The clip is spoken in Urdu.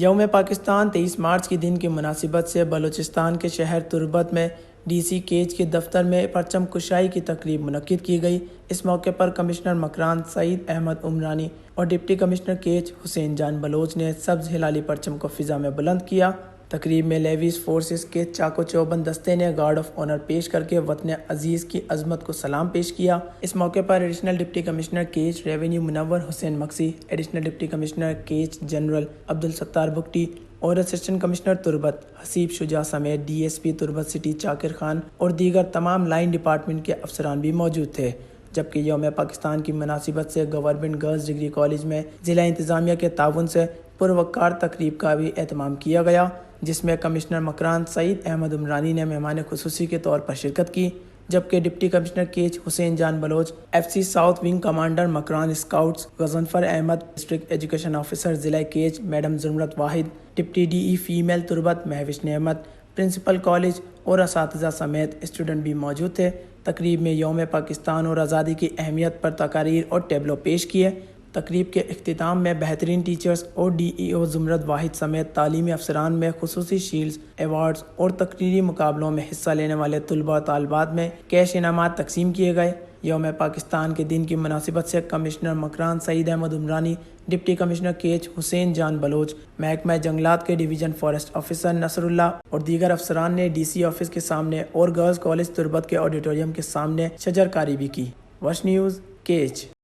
یوم پاکستان 23 مارچ کے دن کی مناسبت سے بلوچستان کے شہر تربت میں ڈی سی کیج کے دفتر میں پرچم کشائی کی تقریب منعقد کی گئی۔ اس موقع پر کمشنر مکران سعید احمد عمرانی اور ڈپٹی کمشنر کیج حسین جان بلوچ نے سبز ہلالی پرچم کو فضا میں بلند کیا۔ تقریب میں لیویز فورسز کے چاکو چوبند دستے نے گارڈ آف آنر پیش کر کے وطن عزیز کی عظمت کو سلام پیش کیا۔ اس موقع پر ایڈیشنل ڈپٹی کمشنر کیج revenue Munawar Hussain Magsi, additional deputy commissioner کیج جنرل عبدالستار بگٹی اور اسسٹنٹ کمشنر تربت حسیب شجاع سمیت ڈی ایس پی تربت سٹی چاکر خان اور دیگر تمام لائن ڈپارٹمنٹ کے افسران بھی موجود تھے۔ جبکہ یوم پاکستان کی مناسبت سے گورنمنٹ گرلز ڈگری کالج میں ضلع انتظامیہ کے تعاون سے پروقار تقریب کا بھی اہتمام کیا گیا، جس میں کمشنر مکران سعید احمد عمرانی نے مہمان خصوصی کے طور پر شرکت کی، جبکہ deputy commissioner Kech Hussain Jan Baloch, F C south wing commander Makran scouts Ghazanfar Ahmed, district education officer ضلع Kech madam Zamrat Wahid, deputy D E female تربت مہوش نعمت، پرنسپل کالج اور اساتذہ سمیت اسٹوڈنٹ بھی موجود تھے۔ تقریب میں یوم پاکستان اور آزادی کی اہمیت پر تقاریر اور ٹیبلو پیش کیے۔ تقریب کے اختتام میں بہترین ٹیچرز اور ڈی ای او زمرت واحد سمیت تعلیمی افسران میں خصوصی شیلڈز، ایوارڈز اور تقریری مقابلوں میں حصہ لینے والے طلباء و طالبات میں کیش انعامات تقسیم کیے گئے۔ یوم پاکستان کے دن کی مناسبت سے کمشنر مکران سعید احمد عمرانی، ڈپٹی کمشنر کیج حسین جان بلوچ، محکمہ جنگلات کے ڈویژن فارسٹ آفیسر نصر اللہ اور دیگر افسران نے ڈی سی آفس کے سامنے اور گرلز کالج تربت کے آڈیٹوریم کے سامنے شجر کاری بھی کی۔ وش نیوز کیج۔